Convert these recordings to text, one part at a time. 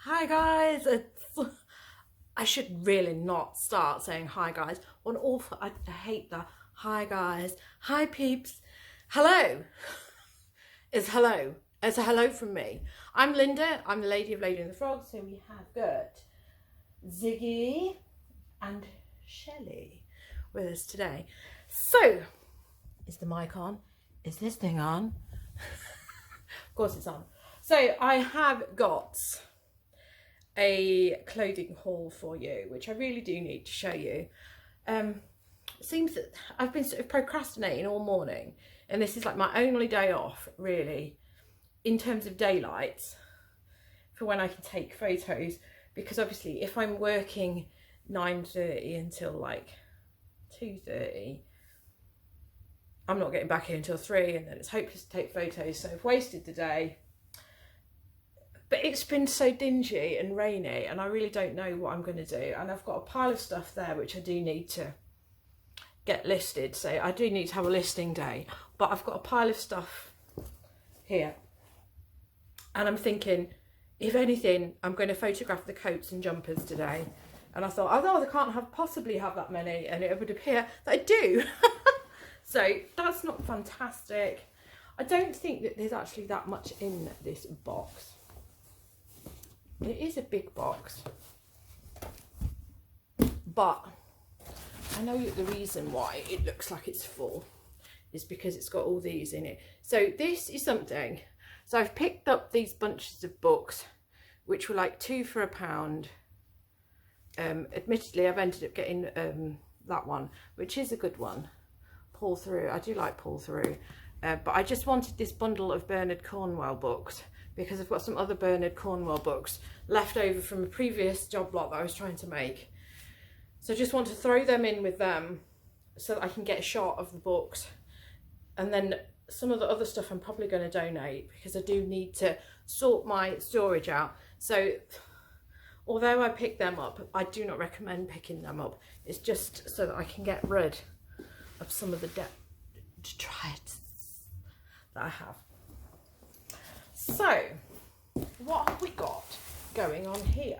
Hi guys, I should really not start saying hi guys. What an awful, I hate that. Hi guys, hi peeps, hello is hello. It's a hello from me. I'm Linda, I'm the lady of Lady and the Frog, so we have got Ziggy and Shelley with us today. So, is the mic on? Is this thing on? Of course it's on. So I have got a clothing haul for you, which I really do need to show you. It seems that I've been sort of procrastinating all morning, and this is like my only day off really in terms of daylight for when I can take photos, because obviously if I'm working 9:30 until like 2:30, I'm not getting back here until 3, and then it's hopeless to take photos, so I've wasted the day. But it's been so dingy and rainy, and I really don't know what I'm going to do. And I've got a pile of stuff there which I do need to get listed. So I do need to have a listing day. But I've got a pile of stuff here. And I'm thinking, if anything, I'm going to photograph the coats and jumpers today. And I thought, oh, I can't possibly have that many. And it would appear that I do. So that's not fantastic. I don't think that there's actually that much in this box. It is a big box, but I know that the reason why it looks like it's full is because it's got all these in it. So this is something. So I've picked up these bunches of books, which were like 2 for £1. Admittedly, I've ended up getting that one, which is a good one. Pull Through. I do like Pull Through, but I just wanted this bundle of Bernard Cornwell books, because I've got some other Bernard Cornwell books left over from a previous job lot that I was trying to make. So I just want to throw them in with them so that I can get a shot of the books. And then some of the other stuff I'm probably going to donate, because I do need to sort my storage out. So although I pick them up, I do not recommend picking them up. It's just so that I can get rid of some of the detritus that I have. So, what have we got going on here?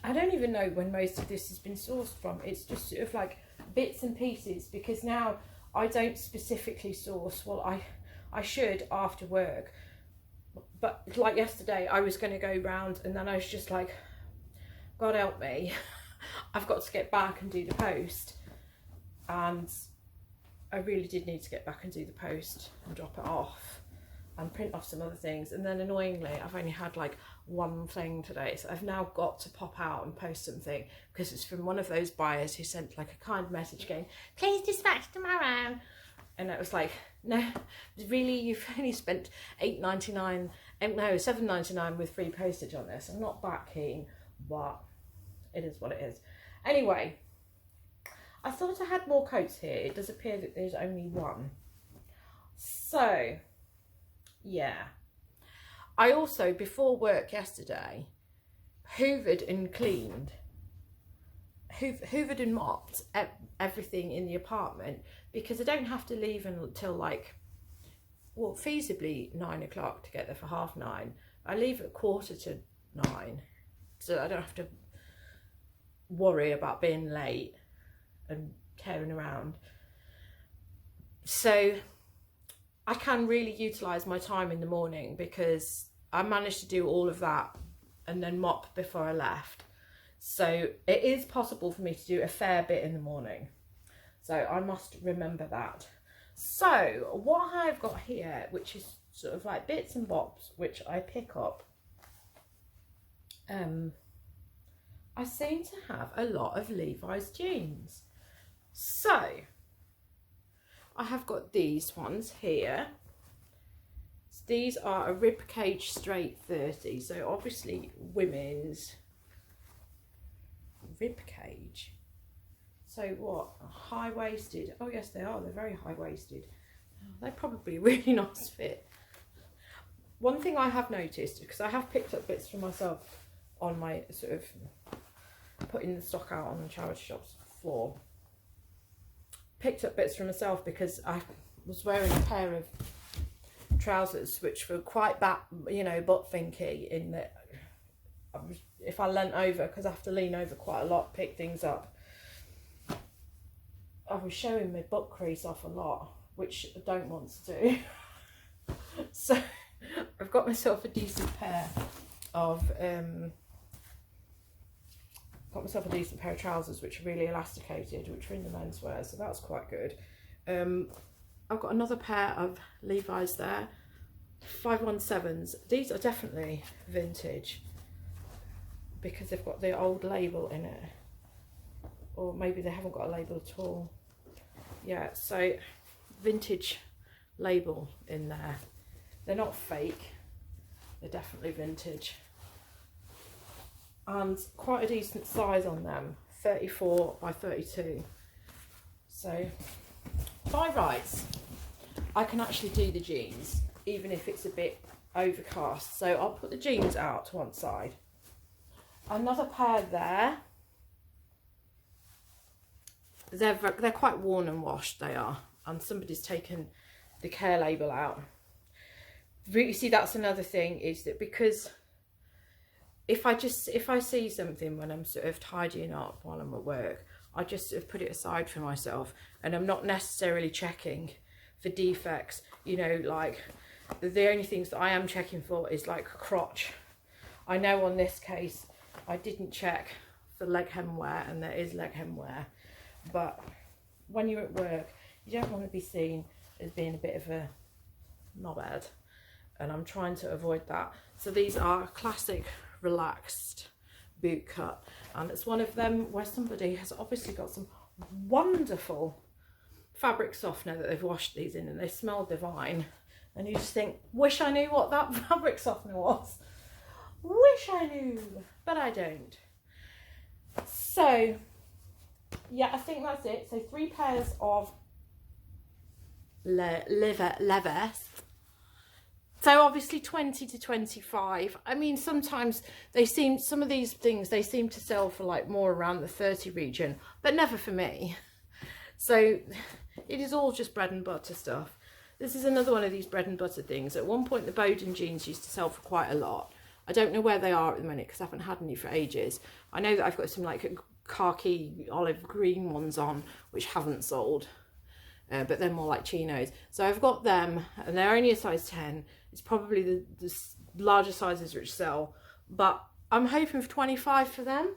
I don't even know when most of this has been sourced from. It's just sort of like bits and pieces, because now I don't specifically source. Well, I should after work. But like yesterday, I was going to go round, and then I was just like, God help me. I've got to get back and do the post. And I really did need to get back and do the post and drop it off and print off some other things. And then annoyingly, I've only had like one thing today, so I've now got to pop out and post something, because it's from one of those buyers who sent like a kind message going, please dispatch tomorrow. And it was like, no, really, you've only spent $7.99 with free postage on this. I'm not that keen, but it is what it is. Anyway, I thought I had more coats here. It does appear that there's only one. So, yeah. I also, before work yesterday, hoovered and cleaned, hoovered and mopped everything in the apartment, because I don't have to leave until like, well, feasibly 9 o'clock to get there for 9:30. I leave at 9:15, so I don't have to worry about being late and tearing around. So I can really utilise my time in the morning, because I managed to do all of that and then mop before I left. So it is possible for me to do a fair bit in the morning. So I must remember that. So what I've got here, which is sort of like bits and bobs, which I pick up, I seem to have a lot of Levi's jeans. So I have got these ones here. These are a ribcage straight 30, so obviously women's ribcage. So what, high-waisted? Oh yes, they are. They're very high-waisted. They're probably a really nice fit. One thing I have noticed, because I have picked up bits for myself on my sort of putting the stock out on the charity shop's floor. Picked up bits for myself because I was wearing a pair of trousers, which were quite butt thinky, in that if I leant over, because I have to lean over quite a lot, pick things up, I was showing my butt crease off a lot, which I don't want to do. So I've got myself a decent pair of trousers, which are really elasticated, which are in the menswear, so that's quite good. I've got another pair of Levi's there, 517s. These are definitely vintage because they've got the old label in it, or maybe they haven't got a label at all. Yeah, so vintage label in there. They're not fake, they're definitely vintage, and quite a decent size on them, 34 by 32. So by rights I can actually do the jeans even if it's a bit overcast, so I'll put the jeans out to one side. Another pair there, they're quite worn and washed, they are, and somebody's taken the care label out. You see, that's another thing, is that because if I see something when I'm sort of tidying up while I'm at work, I just sort of put it aside for myself, and I'm not necessarily checking for defects. Like the only things that I am checking for is like crotch. I know on this case I didn't check for leg hem wear, and there is leg hem wear, but when you're at work you don't want to be seen as being a bit of a knobhead, and I'm trying to avoid that. So these are classic relaxed boot cut, and it's one of them where somebody has obviously got some wonderful fabric softener that they've washed these in, and they smell divine, and you just think, wish I knew what that fabric softener was. Wish I knew, but I don't. So yeah, I think that's it. So 3 pairs of Levis. So obviously 20 to 25. I mean, sometimes some of these things, they seem to sell for like more around the 30 region, but never for me. So it is all just bread and butter stuff. This is another one of these bread and butter things. At one point the Bowden jeans used to sell for quite a lot. I don't know where they are at the minute because I haven't had any for ages. I know that I've got some like khaki olive green ones on which haven't sold. But they're more like chinos. So I've got them, and they're only a size 10. It's probably the larger sizes which sell, but I'm hoping for 25 for them.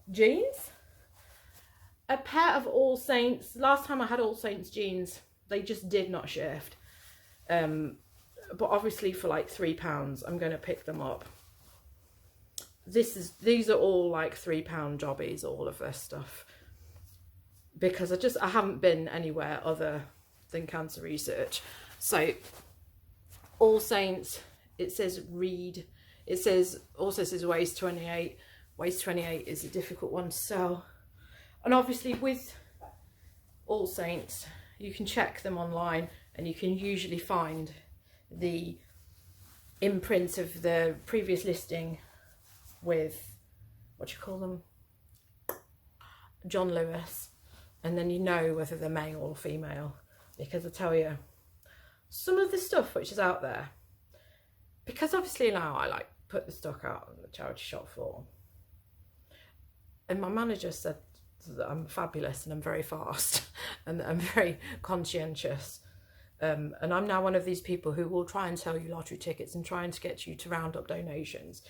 Jeans. A pair of All Saints. Last time I had All Saints jeans, they just did not shift. But obviously for like £3, I'm going to pick them up. These are all like £3 jobbies, all of this stuff, because I haven't been anywhere other than cancer research. So All Saints, it says read, also says waist 28. Waist 28 is a difficult one to sell, and obviously with All Saints you can check them online, and you can usually find the imprint of the previous listing with, what you call them, John Lewis, and then you know whether they're male or female, because I tell you, some of the stuff which is out there, because obviously now I like put the stock out on the charity shop floor, and my manager said that I'm fabulous and I'm very fast and that I'm very conscientious, and I'm now one of these people who will try and sell you lottery tickets and trying to get you to round up donations.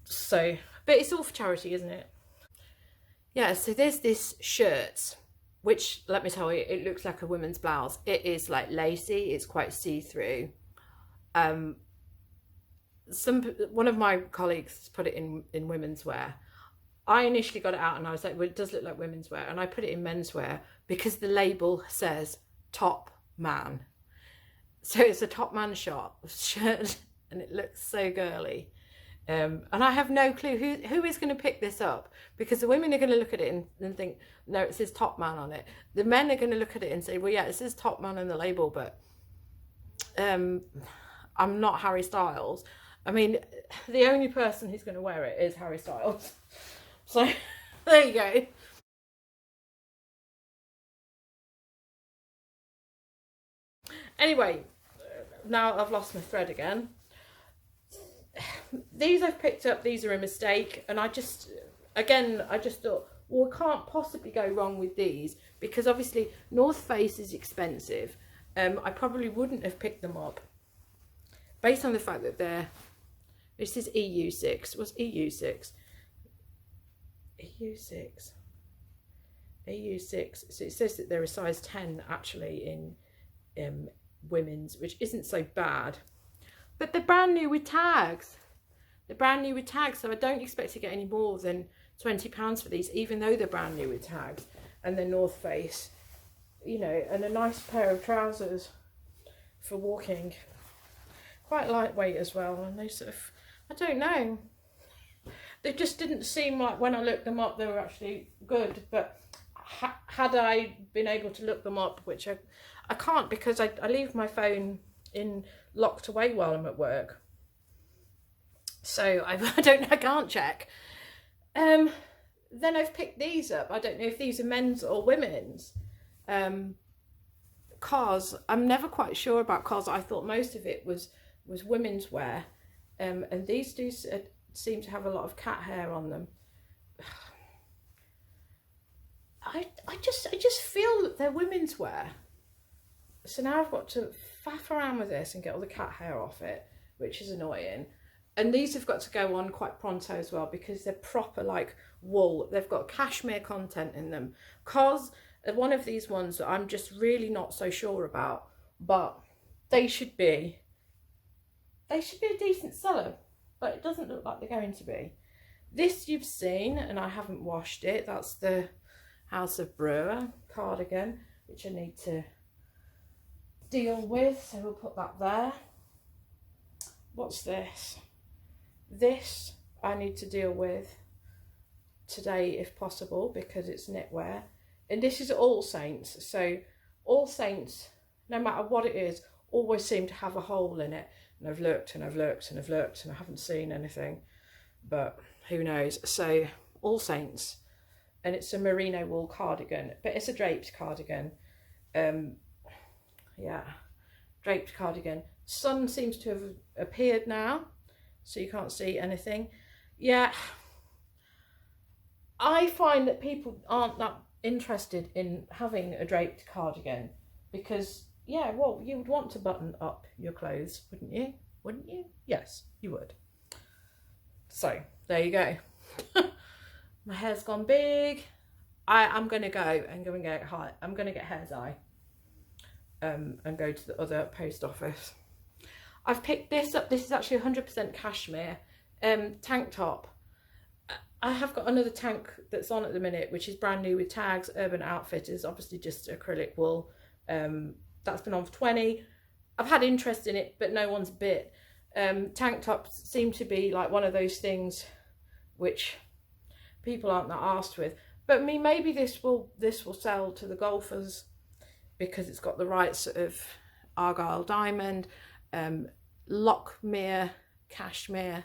So, but it's all for charity, isn't it? Yeah, so there's this shirt, which, let me tell you, it looks like a women's blouse. It is like lacy, it's quite see-through. One of my colleagues put it in women's wear. I initially got it out and I was like, well, it does look like women's wear, and I put it in menswear because the label says top man. So it's a top man shirt and it looks so girly. And I have no clue who is going to pick this up, because the women are going to look at it and think, no, it says top man on it. The men are going to look at it and say, well, yeah, it says top man on the label, but I'm not Harry Styles. I mean, the only person who's going to wear it is Harry Styles. So there you go. Anyway, now I've lost my thread again. These I've picked up, these are a mistake, and I just thought, well, I can't possibly go wrong with these, because obviously North Face is expensive. I probably wouldn't have picked them up based on the fact that this is EU6. What's EU6? EU6. EU6. So it says that they're a size 10 actually in women's, which isn't so bad. But they're brand new with tags. They're brand new with tags, so I don't expect to get any more than £20 for these, even though they're brand new with tags. And they're North Face, you know, and a nice pair of trousers for walking. Quite lightweight as well, and they sort of, I don't know. They just didn't seem like, when I looked them up, they were actually good. But had I been able to look them up, which I can't, because I leave my phone locked away while I'm at work, so I can't check. Then I've picked these up. I don't know if these are men's or women's. Cars, I'm never quite sure about cars. I thought most of it was women's wear, and these do seem to have a lot of cat hair on them. I just feel that they're women's wear. So now I've got to faff around with this and get all the cat hair off it, which is annoying. And these have got to go on quite pronto as well, because they're proper like wool. They've got cashmere content in them. Cause one of these ones that I'm just really not so sure about, but they should be a decent seller, but it doesn't look like they're going to be. This you've seen, and I haven't washed it. That's the House of Brewer cardigan, which I need to deal with, so we'll put that there. What's this? This I need to deal with today if possible, because it's knitwear, and this is All Saints. So All Saints, no matter what it is, always seem to have a hole in it, and I've looked and I've looked and I've looked and I haven't seen anything, but who knows. So All Saints, and it's a merino wool cardigan, but it's a draped cardigan. Yeah, draped cardigan. Sun seems to have appeared now, so you can't see anything. Yeah, I find that people aren't that interested in having a draped cardigan, because, yeah, well, you would want to button up your clothes, wouldn't you? Wouldn't you? Yes, you would. So there you go. My hair's gone big. I'm going to go and get high. I'm going to get hair dye. And go to the other post office. I've picked this up. This is actually 100% cashmere tank top. I have got another tank that's on at the minute, which is brand new with tags. Urban Outfitters, obviously just acrylic wool. That's been on for 20. I've had interest in it, but no one's bit. Tank tops seem to be like one of those things which people aren't that arsed with. But maybe this will sell to the golfers, because it's got the right sort of Argyle diamond, Lockmere cashmere.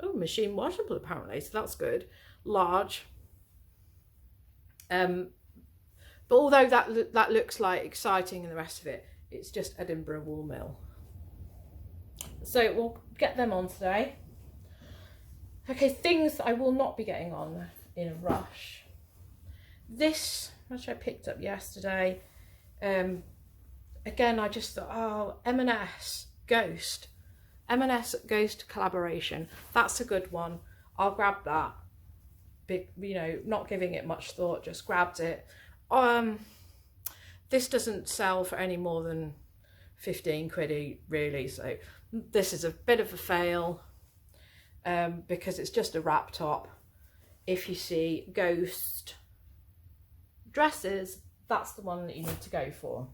Oh, machine washable apparently, so that's good. Large. But although that looks like exciting and the rest of it, it's just Edinburgh wool mill. So we'll get them on today. Okay, things I will not be getting on in a rush. This, which I picked up yesterday, again, I just thought, oh, M&S Ghost collaboration, that's a good one. I'll grab that. Big, you know, not giving it much thought, just grabbed it. This doesn't sell for any more than 15 quid really, so this is a bit of a fail, because it's just a wrap top. If you see Ghost dresses, that's the one that you need to go for.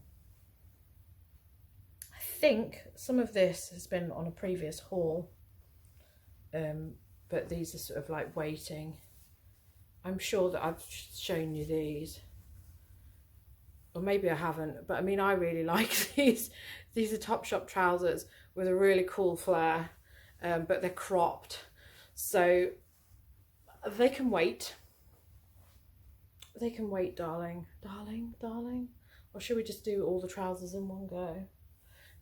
I think some of this has been on a previous haul, but these are sort of like waiting. I'm sure that I've shown you these, or maybe I haven't, but I mean, I really like these. These are Topshop trousers with a really cool flare, but they're cropped, so they can wait. They can wait, darling. Darling, darling. Or should we just do all the trousers in one go?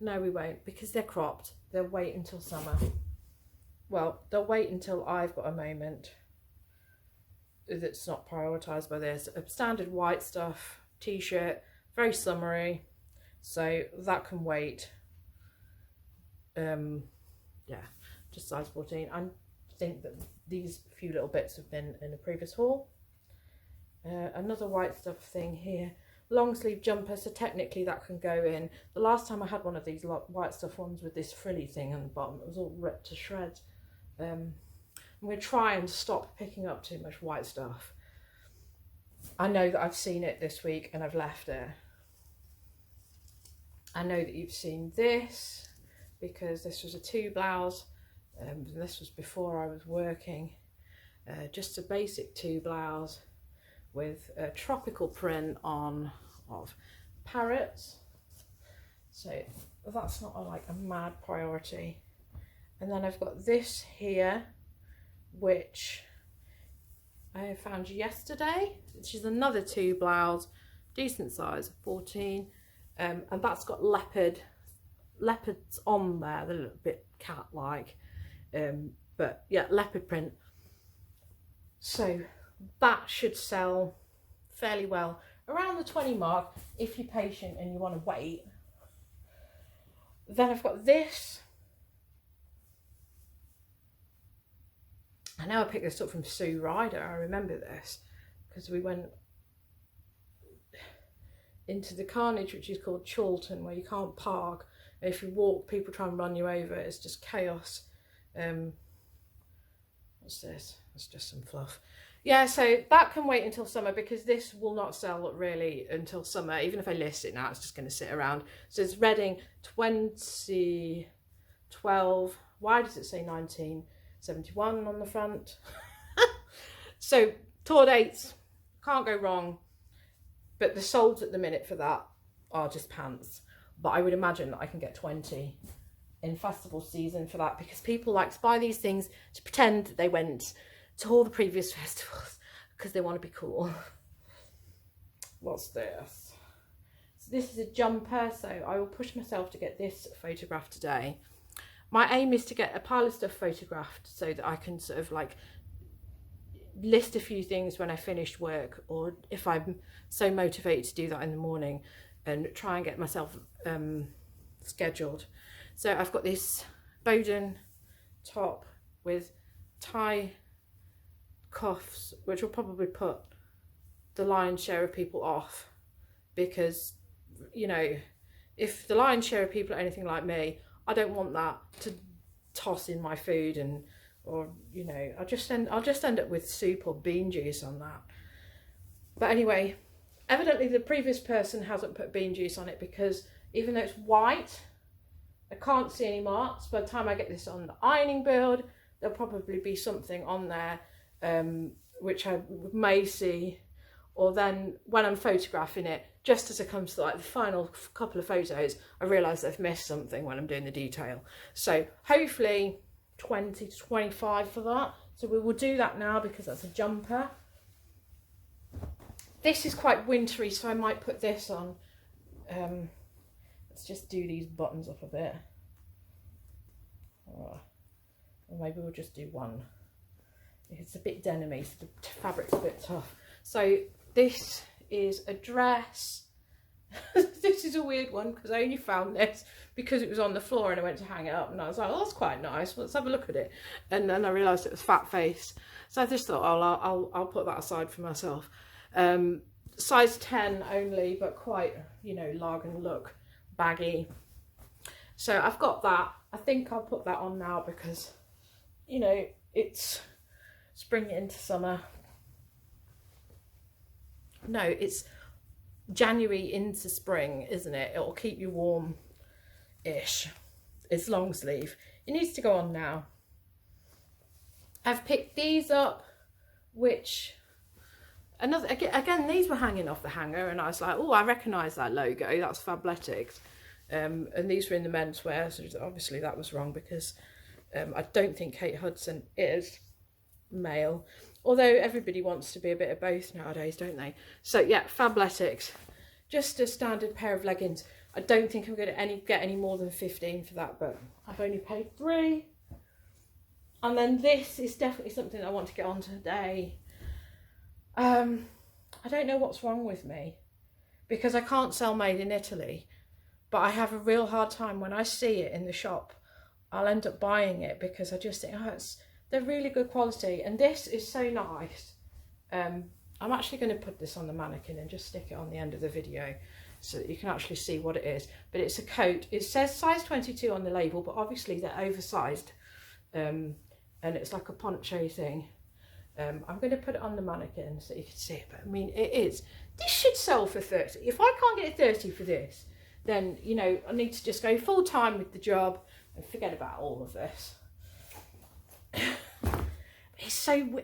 No, we won't, because they're cropped. They'll wait until summer. Well, they'll wait until I've got a moment that's not prioritised by this. A standard white stuff t-shirt, very summery, so that can wait. Yeah, just size 14. I think that these few little bits have been in a previous haul. Another white stuff thing here, long sleeve jumper, so technically that can go in. The last time I had one of these white stuff ones with this frilly thing on the bottom, it was all ripped to shreds. I'm going to try and stop picking up too much white stuff. I know that I've seen it this week and I've left it. I know that you've seen this because this was a 2 blouse. This was before I was working. Just a basic 2 blouse with a tropical print on of parrots. So that's not like a mad priority. And then I've got this here, which I found yesterday, which is another 2 blouse, decent size, 14, and that's got leopards on there. They're a little bit cat-like, but yeah, leopard print. So that should sell fairly well around the 20 mark if you're patient and you want to wait. Then I've got this. I know I picked this up from Sue Ryder. I remember this because we went into the carnage, which is called Chorlton, where you can't park. And if you walk, people try and run you over. It's just chaos. What's this? It's just some fluff. Yeah, so that can wait until summer because this will not sell really until summer. Even if I list it now, it's just going to sit around. So it's Reading 2012. Why does it say 1971 on the front? So tour dates, can't go wrong. But the solds at the minute for that are just pants. But I would imagine that I can get 20 in festival season for that because people like to buy these things to pretend that they went to all the previous festivals because they want to be cool. What's this? So this is a jumper, so I will push myself to get this photographed today. My aim is to get a pile of stuff photographed so that I can sort of like list a few things when I finish work, or if I'm so motivated to do that in the morning, and try and get myself scheduled. So I've got this Bowden top with tie cuffs, which will probably put the lion's share of people off because, you know, if the lion's share of people are anything like me, I don't want that to toss in my food, and or you know, I'll just end up with soup or bean juice on that. But anyway, evidently the previous person hasn't put bean juice on it because even though it's white, I can't see any marks. By the time I get this on the ironing board, there'll probably be something on there which I may see, or then when I'm photographing it, just as it comes to like the final couple of photos, I realise I've missed something when I'm doing the detail. So hopefully 20 to 25 for that. So we will do that now because that's a jumper. This is quite wintry, so I might put this on. Let's just do these buttons up a bit. Or maybe we'll just do one. It's a bit denim-y, so the fabric's a bit tough. So this is a dress. This is a weird one because I only found this because it was on the floor and I went to hang it up and I was like, oh, that's quite nice, let's have a look at it. And then I realised it was fat face, so I just thought, oh, I'll put that aside for myself. Size 10 only, but quite, you know, Largan look, baggy. So I've got that. I think I'll put that on now because, you know, it's spring into summer. No, it's January into spring, isn't it? It'll keep you warm-ish. It's long sleeve. It needs to go on now. I've picked these up, which again these were hanging off the hanger, and I was like, oh, I recognise that logo. That's Fabletics. And these were in the menswear, so obviously that was wrong because I don't think Kate Hudson is male. Although everybody wants to be a bit of both nowadays, don't they? So yeah, Fabletics. just a standard pair of leggings. I don't think I'm going to get any more than 15 for that, but I've only paid 3. And then this is definitely something I want to get on today. I don't know what's wrong with me, because I can't sell made in Italy, but I have a real hard time when I see it in the shop. I'll end up buying it because I just think, oh, they're really good quality. And this is so nice. I'm actually going to put this on the mannequin and just stick it on the end of the video so that you can actually see what it is. But it's a coat. It says size 22 on the label, but obviously they're oversized. And it's like a poncho thing. I'm going to put it on the mannequin so you can see it. But I mean, it is. This should sell for 30. If I can't get 30 for this, then, you know, I need to just go full time with the job and forget about all of this. It's so...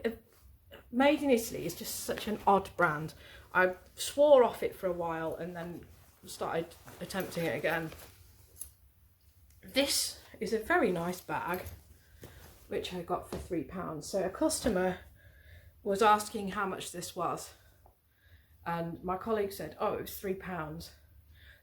Made in Italy is just such an odd brand. I swore off it for a while and then started attempting it again. This is a very nice bag, which I got for £3. So a customer was asking how much this was, and my colleague said, oh, it was £3.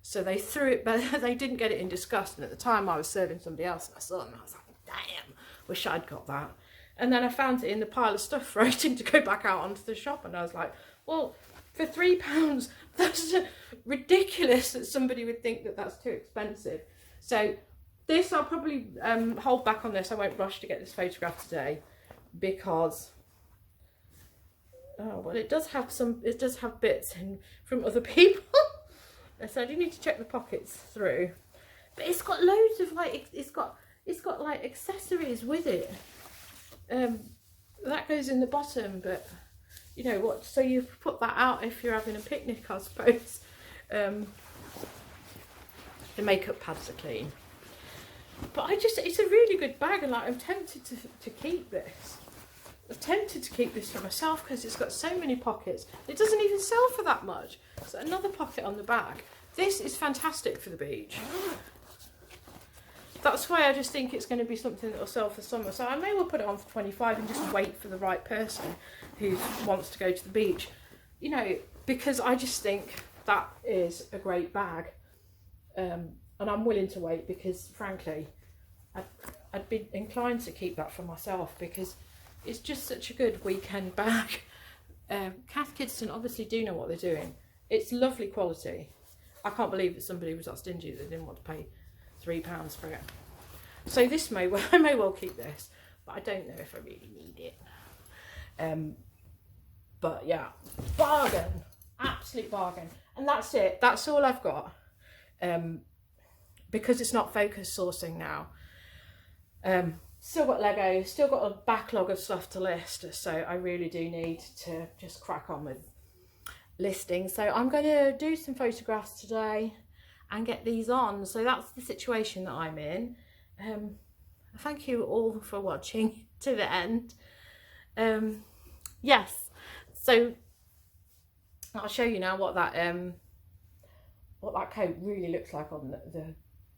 So they threw it, but they didn't get it in disgust. And at the time I was serving somebody else and I saw them and I was like, damn, wish I'd got that. And then I found it in the pile of stuff waiting to go back out onto the shop, and I was like, well, for £3, that's ridiculous that somebody would think that that's too expensive. So this, I'll probably hold back on this. I won't rush to get this photographed today because, oh, well, it does have bits in from other people. So I do need to check the pockets through. But it's got loads of like, it's got like accessories with it. That goes in the bottom, but you know what, so you put that out if you're having a picnic, I suppose. The makeup pads are clean, but it's a really good bag, and like I'm tempted to keep this. I'm tempted to keep this for myself because it's got so many pockets. It doesn't even sell for that much. So another pocket on the back. This is fantastic for the beach. That's why I just think it's going to be something that will sell for summer. So I may well put it on for 25 and just wait for the right person who wants to go to the beach. You know, because I just think that is a great bag. And I'm willing to wait because, frankly, I'd be inclined to keep that for myself because it's just such a good weekend bag. Cath Kidston obviously do know what they're doing. It's lovely quality. I can't believe that somebody was that stingy that they didn't want to pay £3 for it. So this I may well keep this, but I don't know if I really need it. But yeah, bargain, absolute bargain. And that's it. That's all I've got. Because it's not focus sourcing now. Still got Lego, still got a backlog of stuff to list. So I really do need to just crack on with listing. So I'm going to do some photographs today and get these on. So that's the situation that I'm in. Thank you all for watching to the end. Yes, so I'll show you now what that coat really looks like on the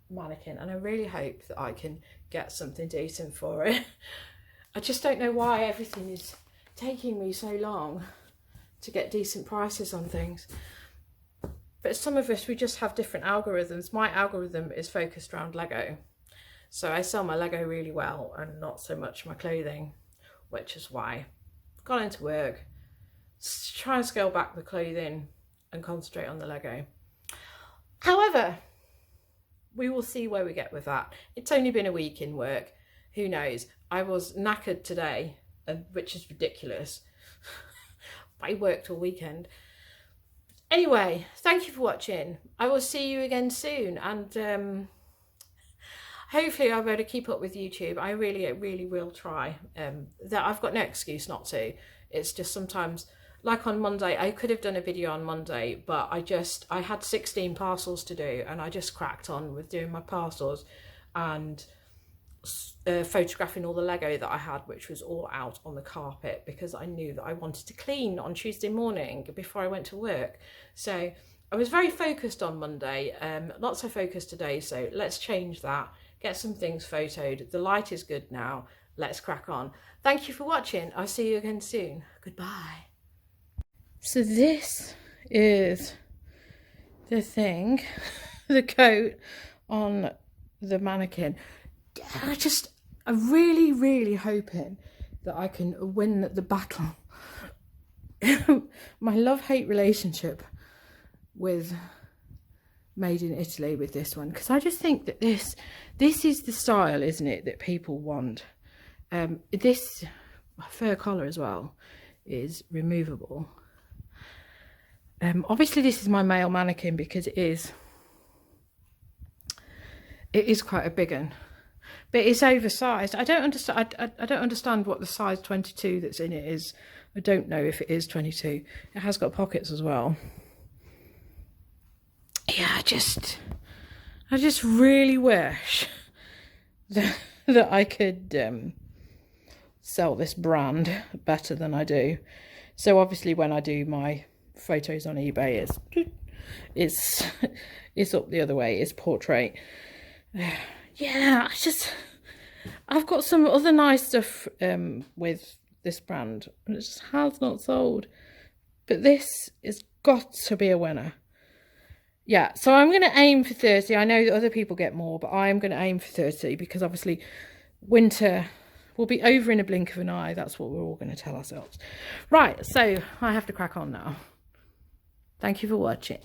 mannequin, and I really hope that I can get something decent for it. I just don't know why everything is taking me so long to get decent prices on things. But some of us, we just have different algorithms. My algorithm is focused around Lego. So I sell my Lego really well and not so much my clothing, which is why I've gone into work, try and scale back the clothing and concentrate on the Lego. However, we will see where we get with that. It's only been a week in work. Who knows? I was knackered today, which is ridiculous. I worked all weekend. Anyway, thank you for watching. I will see you again soon, and hopefully I'll be able to keep up with YouTube. I really will try. That I've got no excuse not to. It's just sometimes, like on Monday, I could have done a video on Monday, but I had 16 parcels to do, and I just cracked on with doing my parcels and photographing all the Lego that I had, which was all out on the carpet because I knew that I wanted to clean on Tuesday morning before I went to work. So I was very focused on Monday, not so focused today, so let's change that, get some things photoed. The light is good now, let's crack on. Thank you for watching. I'll see you again soon. Goodbye. So this is the thing, the coat on the mannequin. I'm really, really hoping that I can win the battle. My love-hate relationship with Made in Italy with this one, because I just think that this is the style, isn't it, that people want. This fur collar as well is removable. Obviously this is my male mannequin because it is quite a big one, but it's oversized. I don't understand. I don't understand what the size 22 that's in it is. I don't know if it is 22. It has got pockets as well. Yeah, I just really wish that I could sell this brand better than I do. So obviously when I do my photos on eBay, it's up the other way, it's portrait. Yeah, I've got some other nice stuff with this brand, and it just has not sold. But this has got to be a winner. Yeah, so I'm going to aim for 30. I know that other people get more, but I'm going to aim for 30 because obviously winter will be over in a blink of an eye. That's what we're all going to tell ourselves. Right, so I have to crack on now. Thank you for watching.